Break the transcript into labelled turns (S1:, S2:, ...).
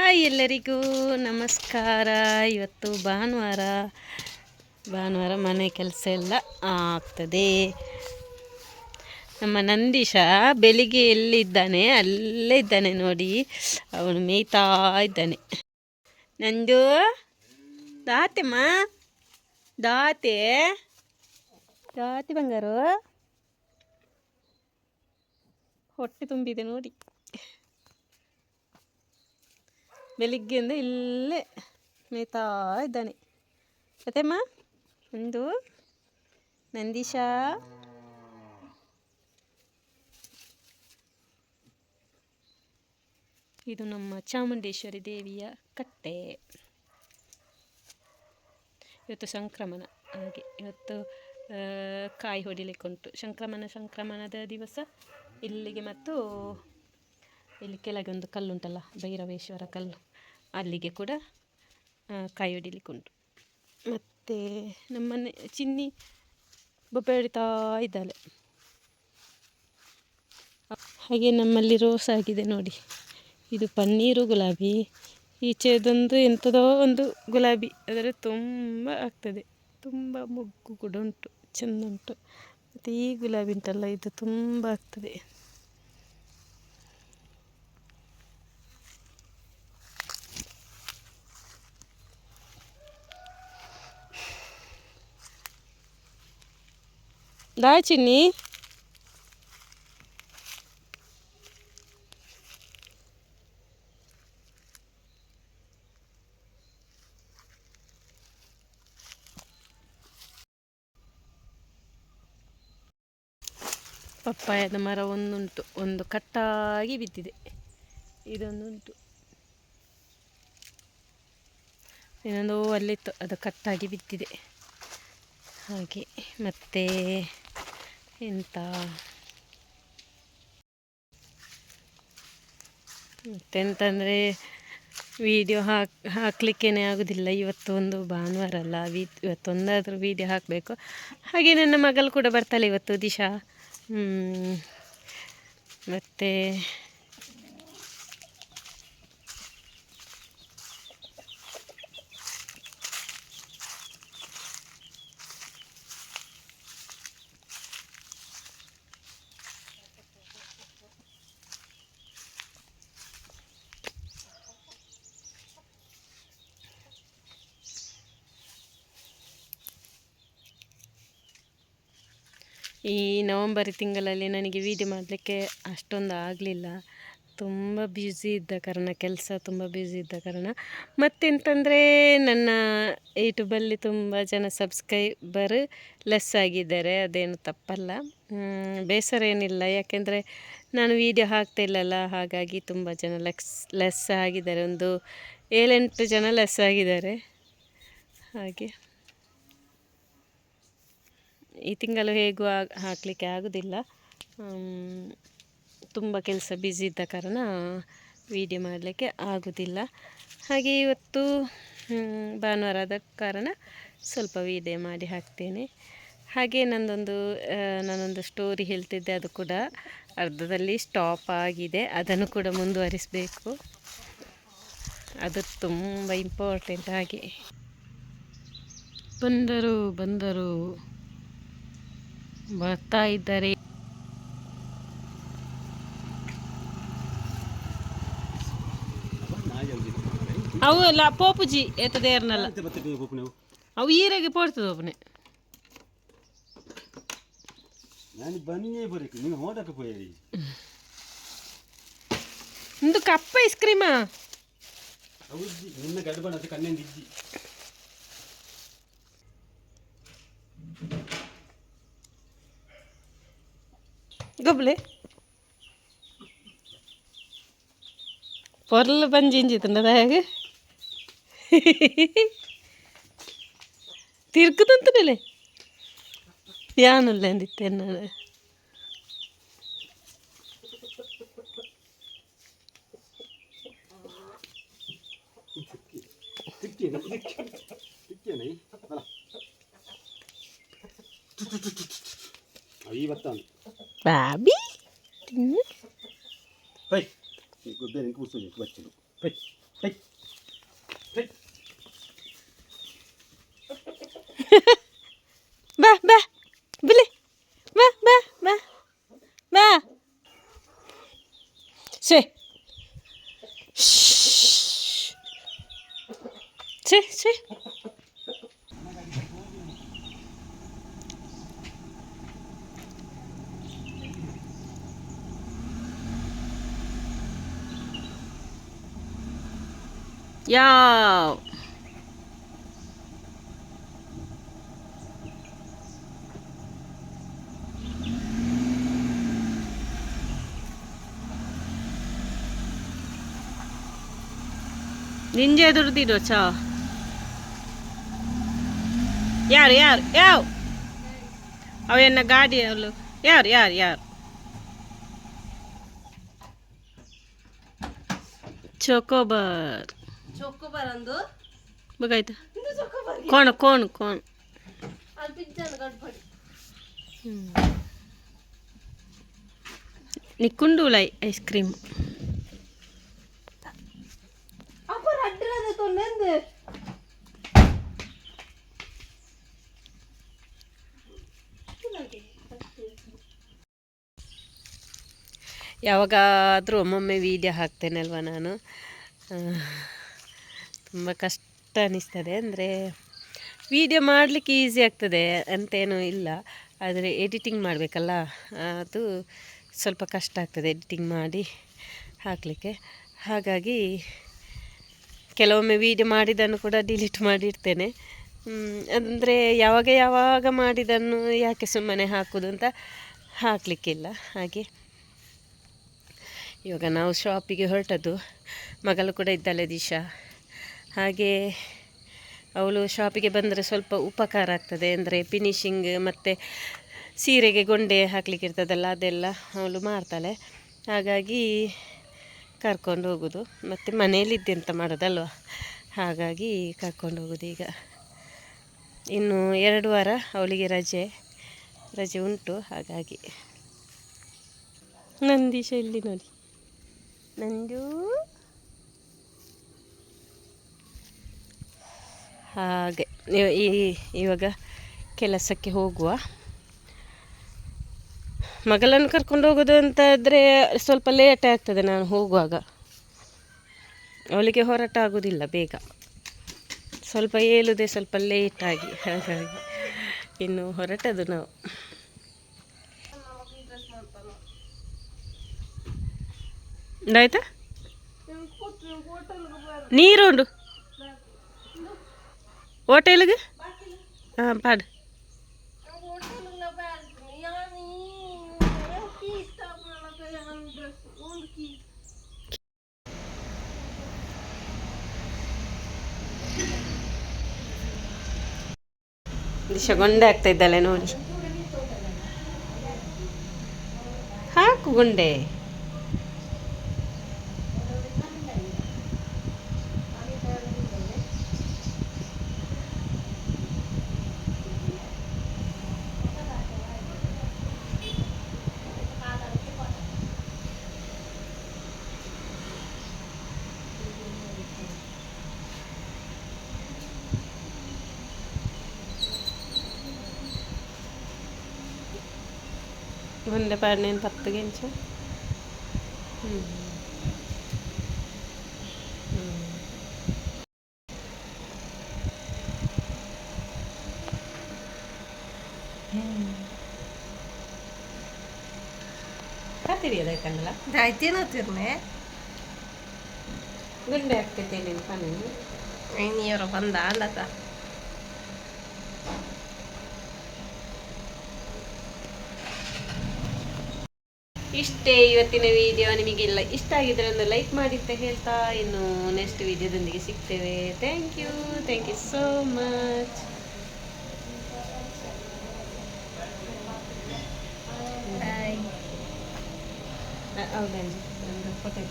S1: Hi ಎಲ್ಲರಿಗೂ ನಮಸ್ಕಾರ. ಇವತ್ತು ಭಾನುವಾರ ಮನೆ ಕೆಲಸ ಎಲ್ಲ ಆಗ್ತದೆ. ನಮ್ಮ ನಂದೀಶ ಬೆಳಿಗ್ಗೆ ಎಲ್ಲಿದ್ದಾನೆ ಅಲ್ಲೇ ಇದ್ದಾನೆ ನೋಡಿ, ಅವನು ಮೇಯ್ತಾ ಇದ್ದಾನೆ. ನಂದು ದಾತೆಮ್ಮ, ದಾತೆ ಬಂಗಾರು ಹೊಟ್ಟೆ ತುಂಬಿದೆ ನೋಡಿ. ಬೆಳಿಗ್ಗೆಯಿಂದ ಇಲ್ಲೇ ಮೇಯ್ತಾ ಇದ್ದಾನೆ. ಅತ್ತೇಮ್ಮ ಒಂದು ನಂದೀಶ. ಇದು ನಮ್ಮ ಚಾಮುಂಡೇಶ್ವರಿ ದೇವಿಯ ಕಟ್ಟೆ. ಇವತ್ತು ಸಂಕ್ರಮಣ, ಹಾಗೆ ಇವತ್ತು ಕಾಯಿ ಹೊಡಿಲಿಕ್ಕೆ ಉಂಟು. ಸಂಕ್ರಮಣದ ದಿವಸ ಇಲ್ಲಿಗೆ ಮತ್ತು ಇಲ್ಲಿ ಕೆಳಗೆ ಒಂದು ಕಲ್ಲುಂಟಲ್ಲ, ಭೈರವೇಶ್ವರ ಕಲ್ಲು, ಅಲ್ಲಿಗೆ ಕೂಡ ಕಾಯಿ ಹೊಡಿಲಿಕ್ಕೆ ಉಂಟು. ಮತ್ತು ನಮ್ಮನೆ ಚಿನ್ನಿ ಬೊಬ್ಬೆ ಹೊಡಿತಾ ಇದ್ದಾಳೆ. ಹಾಗೆ ನಮ್ಮಲ್ಲಿ ರೋಸ್ ಆಗಿದೆ ನೋಡಿ. ಇದು ಪನ್ನೀರು ಗುಲಾಬಿ, ಈಚೆದೊಂದು ಎಂಥದೋ ಒಂದು ಗುಲಾಬಿ, ಅದರ ತುಂಬ ಆಗ್ತದೆ, ತುಂಬ ಮೊಗ್ಗು ಕೂಡ ಉಂಟು, ಚೆಂದ ಉಂಟು. ಮತ್ತು ಈ ಗುಲಾಬಿ ಉಂಟಲ್ಲ, ಇದು ತುಂಬ ಆಗ್ತದೆ. ಚಿನ್ನಿ ಪಪ್ಪಾಯದ ಮರ ಒಂದುಂಟು, ಒಂದು ಕಟ್ಟಾಗಿ ಬಿದ್ದಿದೆ. ಇದೊಂದುಂಟು, ಇನ್ನೊಂದು ಅಲ್ಲಿತ್ತು, ಅದು ಕಟ್ಟಾಗಿ ಬಿದ್ದಿದೆ. ಹಾಗೆ ಮತ್ತೆ ಮತ್ತೆಂತಂದರೆ ವೀಡಿಯೋ ಹಾಕಲಿಕ್ಕೇ ಆಗೋದಿಲ್ಲ. ಇವತ್ತು ಒಂದು ಭಾನುವಾರ ಅಲ್ಲ, ಇವತ್ತೊಂದಾದರೂ ವೀಡಿಯೋ ಹಾಕಬೇಕು. ಹಾಗೆ ನನ್ನ ಮಗಳು ಕೂಡ ಬರ್ತಾಳೆ ಇವತ್ತು, ದಿಶಾ. ಮತ್ತು ಈ ನವಂಬರ್ ತಿಂಗಳಲ್ಲಿ ನನಗೆ ವೀಡಿಯೋ ಮಾಡಲಿಕ್ಕೆ ಅಷ್ಟೊಂದು ಆಗಲಿಲ್ಲ, ತುಂಬ ಬ್ಯುಸಿ ಇದ್ದ ಕಾರಣ, ಕೆಲಸ ತುಂಬ ಬ್ಯುಸಿ ಇದ್ದ ಕಾರಣ. ಮತ್ತೆಂತಂದರೆ ನನ್ನ ಯೂಟ್ಯೂಬಲ್ಲಿ ತುಂಬ ಜನ ಸಬ್ಸ್ಕ್ರೈಬರ್ ಲೆಸ್ ಆಗಿದ್ದಾರೆ, ಅದೇನು ತಪ್ಪಲ್ಲ, ಬೇಸರ ಏನಿಲ್ಲ. ಯಾಕೆಂದರೆ ನಾನು ವೀಡಿಯೋ ಹಾಕ್ತಾ ಇಲ್ಲಲ್ಲ, ಹಾಗಾಗಿ ತುಂಬ ಜನ ಲೆಸ್ ಆಗಿದ್ದಾರೆ, ಒಂದು 7-8 ಜನ ಲೆಸ್ ಆಗಿದ್ದಾರೆ. ಹಾಗೆ ಈ ತಿಂಗಳು ಹೇಗೂ ಹಾಕಲಿಕ್ಕೆ ಆಗೋದಿಲ್ಲ, ತುಂಬ ಕೆಲಸ ಬ್ಯುಸಿ ಇದ್ದ ಕಾರಣ ವೀಡಿಯೋ ಮಾಡಲಿಕ್ಕೆ ಆಗೋದಿಲ್ಲ. ಹಾಗೆ ಇವತ್ತು ಭಾನುವಾರದ ಕಾರಣ ಸ್ವಲ್ಪ ವೀಡಿಯೋ ಮಾಡಿ ಹಾಕ್ತೇನೆ. ಹಾಗೆ ನಾನೊಂದು ಸ್ಟೋರಿ ಹೇಳ್ತಿದ್ದೆ, ಅದು ಕೂಡ ಅರ್ಧದಲ್ಲಿ ಸ್ಟಾಪ್ ಆಗಿದೆ, ಅದನ್ನು ಕೂಡ ಮುಂದುವರಿಸಬೇಕು, ಅದು ತುಂಬ ಇಂಪಾರ್ಟೆಂಟ್. ಹಾಗೆ ಬಂದರು ಬರ್ತಾ ಇದ್ದಾರೆ. ಅವು ಎಲ್ಲ ಪೋಪುಜಿ ಎತ್ತದೇರ್ನಲ್ಲ, ಅವು ಈರೆಗೆ ಪೋಡ್ತದೆ ಒಬ್ಬನೇ. ಒಂದು ಕಪ್ಪ ಐಸ್ ಕ್ರೀಮಾ ಗೊಬ್ಬಲೆ పొరలు పని చేయించుతున్నదా ತಿರ್ಕದಂತನಲೆ ಯಾನುಲ್ಲ ಅಂದಿತ್ತೆ ನಾನು. ಬಾಬಿ ಬಾ ಬಾ ಬಿಲಿ ಬಾ ಬಾ ಬಾ ಬಾ ಸೇ ಸೇ ಸೇ ಯಾವ ನಿಂಜೆ ದುಡ್ದಿರೋ ಚಾ ಯಾರು ಯಾರು ಯಾವ ಅವೆನ್ನ ಗಾಡಿ ಅವಳು ಯಾರು ಯಾರು ಯಾರು ಚೋಕೋಬಾರ್
S2: ಚೊಕ್ಕೋಬಾರ್ ಅಂದು
S1: ಬಗಾಯ್ತು ಕೋಣ ಕೋಣ ಕೋಣ
S2: ಅಲ್ಲಿ ಪಿಜ್ಜಾನ ಗಡ್ಬಡಿ
S1: ನಿಕ್ಕುಂಡುಲೈ ಐಸ್ ಕ್ರೀಮ್
S2: ಅಪ್ಪ ರಡ್ಡರದ ತೊಂದೆಂದು
S1: ಯಾವಾಗಾದರೂ ಒಮ್ಮೊಮ್ಮೆ ವೀಡಿಯೋ ಹಾಕ್ತೇನೆ ಅಲ್ವಾ ನಾನು ತುಂಬ ಕಷ್ಟ ಅನ್ನಿಸ್ತದೆ ಅಂದರೆ ವೀಡಿಯೋ ಮಾಡಲಿಕ್ಕೆ ಈಸಿ ಆಗ್ತದೆ ಅಂತೇನೂ ಇಲ್ಲ ಆದರೆ ಎಡಿಟಿಂಗ್ ಮಾಡಬೇಕಲ್ಲ ಅದು ಸ್ವಲ್ಪ ಕಷ್ಟ ಆಗ್ತದೆ ಎಡಿಟಿಂಗ್ ಮಾಡಿ ಹಾಕಲಿಕ್ಕೆ ಹಾಗಾಗಿ ಕೆಲವೊಮ್ಮೆ ವೀಡಿಯೋ ಮಾಡಿದ್ದನ್ನು ಕೂಡ ಡಿಲೀಟ್ ಮಾಡಿರ್ತೇನೆ ಅಂದರೆ ಯಾವಾಗ ಮಾಡಿದ್ದನ್ನು ಯಾಕೆ ಸುಮ್ಮನೆ ಹಾಕೋದು ಅಂತ ಹಾಕಲಿಕ್ಕಿಲ್ಲ ಹಾಗೆ ಇವಾಗ ನಾವು ಶಾಪಿಗೆ ಹೊರಟದ್ದು ಮಗಳು ಕೂಡ ಇದ್ದಾಳೆ ದಿಶಾ ಹಾಗೆ ಅವಳು ಶಾಪಿಗೆ ಬಂದರೆ ಸ್ವಲ್ಪ ಉಪಕಾರ ಆಗ್ತದೆ ಅಂದರೆ ಫಿನಿಶಿಂಗ್ ಮತ್ತು ಸೀರೆಗೆ ಗೊಂಡೆ ಹಾಕ್ಲಿಕ್ಕೆ ಇರ್ತದಲ್ಲ ಅದೆಲ್ಲ ಅವಳು ಮಾಡ್ತಾಳೆ ಹಾಗಾಗಿ ಕರ್ಕೊಂಡು ಹೋಗೋದು ಮತ್ತು ಮನೆಯಲ್ಲಿದ್ದೆ ಅಂತ ಮಾಡೋದಲ್ವ ಹಾಗಾಗಿ ಕರ್ಕೊಂಡು ಹೋಗೋದು ಈಗ ಇನ್ನು 2 ವಾರ ಅವಳಿಗೆ ರಜೆ ಉಂಟು ಹಾಗಾಗಿ ನಂದೀಶ ಇಲ್ಲಿ ನೋಡಿ ನಂದು ಹಾಗೆ ಇವಾಗ ಕೆಲಸಕ್ಕೆ ಹೋಗುವ ಮಗಳನ್ನು ಕರ್ಕೊಂಡು ಹೋಗೋದು ಅಂತಾದರೆ ಸ್ವಲ್ಪ ಲೇಟ್ ಆಗ್ತದೆ ನಾನು ಹೋಗುವಾಗ ಅವಳಿಗೆ ಹೊರಟ ಆಗೋದಿಲ್ಲ ಬೇಗ ಸ್ವಲ್ಪ ಏಳುದೇ ಸ್ವಲ್ಪ ಲೇಟಾಗಿ ಹಾಗಾಗಿ ಇನ್ನು ಹೊರಟದು ನಾವು ಆಯ್ತಾ ನೀರುಂಡು ಹೋಟೆಲ್ಗೆ ಹಾಂ ಪಾಡು ದಿಶಾ ಗೊಂಡೆ ಆಗ್ತಾ ಇದ್ದಾಳೆ ನೋಡಿ ಹಾಕು ಗುಂಡೆ గుండె నేను 10 గించు ತಿರಿಯೋದಾಯ್ತಂಗಲ್ಲ
S2: ಆಯ್ತೇನೋ ತಿರ್ನೆ
S1: ಗುಂಡೆ ಆಗ್ತೈತೆ ನಿನ್ನ ಪನಿ
S2: ನೀವರ ಬಂದ ಅಲ್ಲತ
S1: ಇಷ್ಟೇ ಇವತ್ತಿನ ವಿಡಿಯೋ ನಿಮಗೆಲ್ಲ ಇಷ್ಟ ಆಗಿದ್ರೆ ಒಂದು ಲೈಕ್ ಮಾಡಿ ಅಂತ ಹೇಳ್ತಾ ಇನ್ನು ನೆಕ್ಸ್ಟ್ ವಿಡಿಯೋದೊಂದಿಗೆ ಸಿಗ್ತೇವೆ ಥ್ಯಾಂಕ್ ಯು ಸೋ ಮಚ್ ಹೌದಾ ಒಂದು ಫೋಟೋ